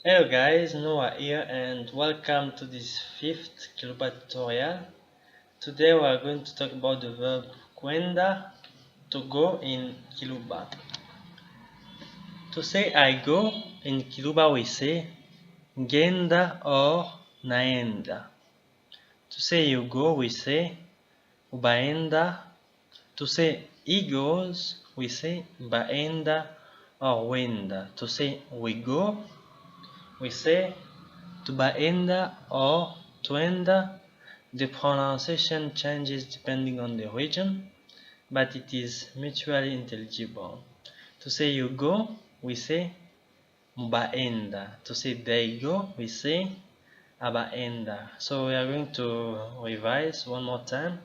Hello guys, Noah here and welcome to this fifth Kiluba tutorial. Today we are going to talk about the verb kwenda, to go in Kiluba. To say I go in Kiluba we say ngenda or naenda. To say you go we say ubaenda. To say he goes we say baenda or wenda. To say we go we say tubaenda or twenda. The pronunciation changes depending on the region, but it is mutually intelligible. To say you go, we say mubaenda. To say they go, we say abaenda. So we are going to revise one more time.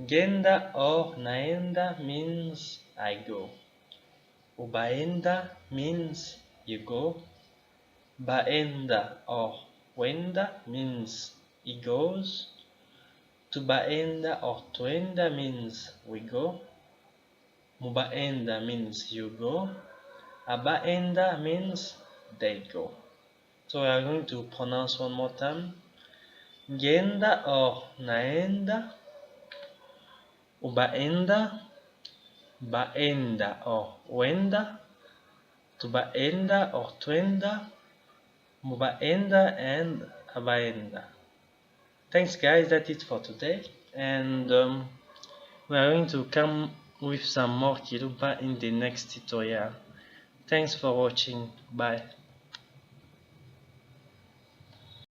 Genda or naenda means I go. Ubaenda means you go. Baenda or wenda means he goes. Tubaenda or twenda means we go. Mubaenda means you go. Abaenda means they go. So we are going to pronounce one more time. Genda or naenda. Ubaenda. Baenda or wenda. Tubaenda or twenda. Mubaenda and abaenda. Thanks guys, that's it for today, and we are going to come with some more Kiluba in the next tutorial. Thanks for watching, bye.